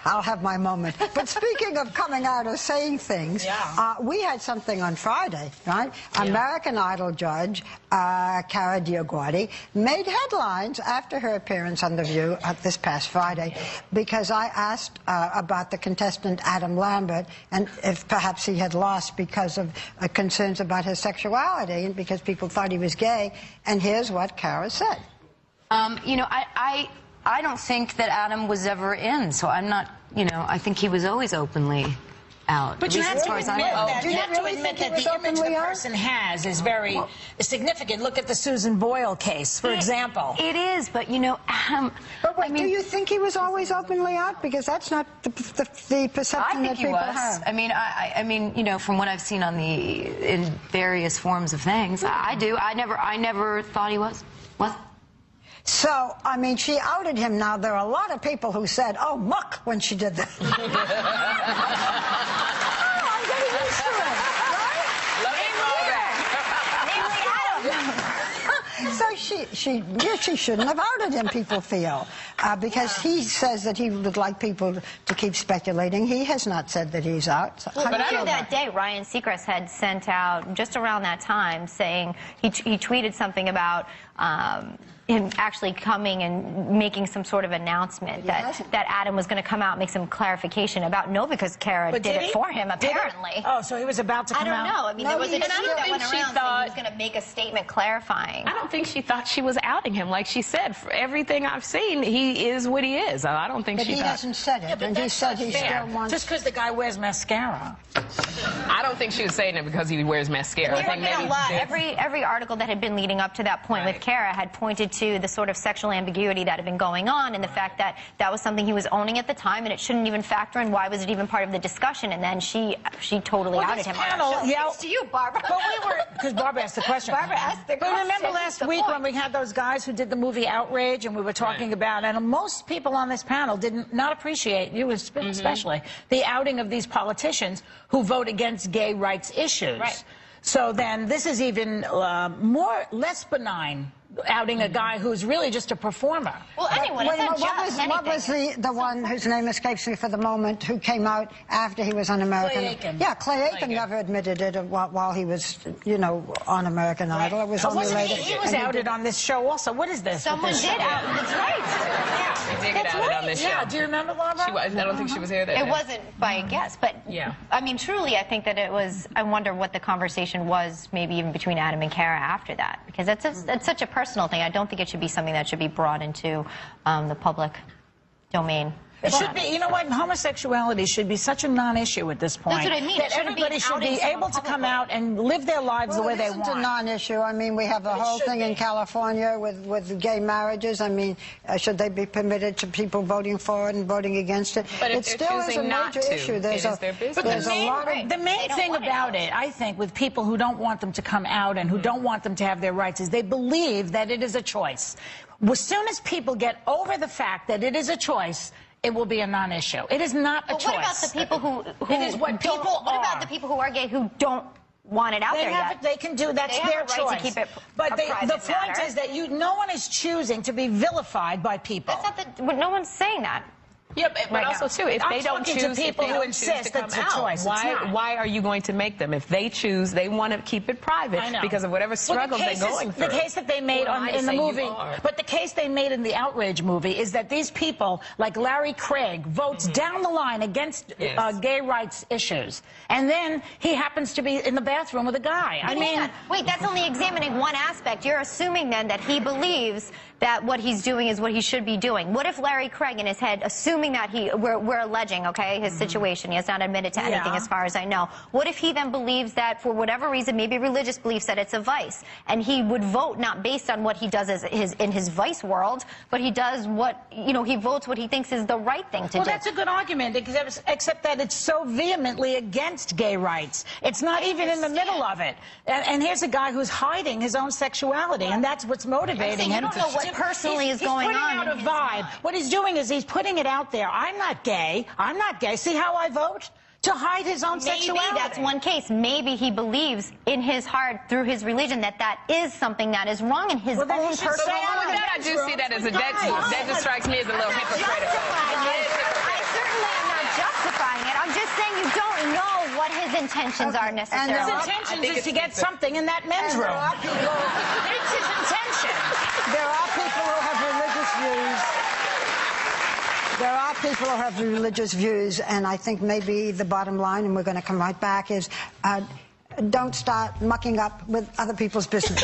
I'll have my moment. But speaking of coming out or saying things, we had something on Friday, right? Yeah. American Idol judge Cara Diaguardi made headlines after her appearance on The View this past Friday because I asked about the contestant Adam Lambert and if perhaps he had lost because of concerns about his sexuality and because people thought he was gay. And here's what Cara said. You know, I don't think that Adam was ever in, so I'm not, you know, I think he was always openly out. But you have to admit that, the image the person has is very significant. Look at the Susan Boyle case, for example. It is, but, you know, Adam... But wait, do you think he was always openly out? Because that's not the perception that people have. I mean, you know, from what I've seen on in various forms of things, I do. I never thought he was. What? So, I mean, she outed him now. There are a lot of people who said, oh, muck, when she did that. I'm getting used to it, right? So she shouldn't have outed him, people feel, because he says that he would like people to keep speculating. He has not said that he's out. So well, but later that day, Ryan Seacrest had sent out, just around that time, saying, he tweeted something about him actually coming and making some sort of announcement that Adam was going to come out and make some clarification about because Cara did it for him, apparently. Oh, so he was about to come out? I don't know. I mean, there was a tweet that went around saying he was going to make a statement clarifying. I don't think she thought she was outing him. Like she said, for everything I've seen, he is what he is. I don't think she thought... But he hasn't said it, and he said he still wants... Just because the guy wears mascara. I don't think she was saying it because he wears mascara. I think maybe every article that had been leading up to that point with Cara had pointed to the sort of sexual ambiguity that had been going on and the fact that that was something he was owning at the time and it shouldn't even factor in. Why was it even part of the discussion? And then she totally outed him. It's to you, Barbara. But we were, because Barbara asked the question. Barbara asked the question. But remember last week when we had those guys who did the movie Outrage and we were talking about, and most people on this panel did not appreciate, you especially, the outing of these politicians who vote against gay rights issues. Right. So then this is even less benign, outing a guy who's really just a performer. Well, anyone, what was the one whose name escapes me for the moment, who came out after he was on American... Clay Aiken. Yeah, Clay Aiken never admitted it while he was, you know, on American Idol. It was only later. He was outed on this show also. What is this? Someone did out. That's right. He did get outed on this show. Yeah, do you remember, Barbara? I don't think she was here that day. It wasn't by a guess, but I mean, truly, I think that it was. I wonder what the conversation was, maybe even between Adam and Cara after that, because it's such a personal thing. I don't think it should be something that should be brought into the public domain. It should be, you know what, homosexuality should be such a non-issue at this point. That's what I mean. That everybody should be able to come out and live their lives the way they want. It's a non-issue. I mean, we have the whole thing in California with gay marriages. I mean, should they be permitted to people voting for it and voting against it? But it still is a major issue. There's a lot of... The main thing about it, I think, with people who don't want them to come out and who don't want them to have their rights is they believe that it is a choice. As soon as people get over the fact that it is a choice, it will be a non-issue. It is not a choice. What about the people who it is what people are. What about the people who are gay who don't want it out there yet? They can do. That's their choice. Right to keep it but the point is that no one is choosing to be vilified by people. That's not no one's saying that. Yeah, but also, too, if they don't choose to people who insist that's a choice, why are you going to make them? If they choose, they want to keep it private because of whatever struggles they're going through. The case that they made in the movie, but the case they made in the Outrage movie is that these people, like Larry Craig, votes down the line against gay rights issues. And then he happens to be in the bathroom with a guy. I mean... Wait, that's only examining one aspect. You're assuming, then, that he believes that what he's doing is what he should be doing. What if Larry Craig, in his head, assuming that we're alleging, okay, his situation, he has not admitted to anything as far as I know. What if he then believes that, for whatever reason, maybe religious beliefs, that it's a vice, and he would vote not based on what he does in his vice world, but he does what, you know, he votes what he thinks is the right thing to do. Well, that's a good argument, except that it's so vehemently against gay rights. It's not even in the middle of it. And here's a guy who's hiding his own sexuality, and that's what's motivating him. You don't know what personally is going on. He's putting out a vibe. What he's doing is he's putting it out there. I'm not gay. I'm not gay. See how I vote? To hide his own sexuality. Maybe that's one case. Maybe he believes in his heart, through his religion, that that is something that is wrong in his own personal life. I do see that as that just strikes me as a little hypocritical. what his intentions are necessarily. His intentions is to get something in that men's room. That's his intention. There are people who have religious views. There are people who have religious views, and I think maybe the bottom line, and we're going to come right back, is don't start mucking up with other people's business.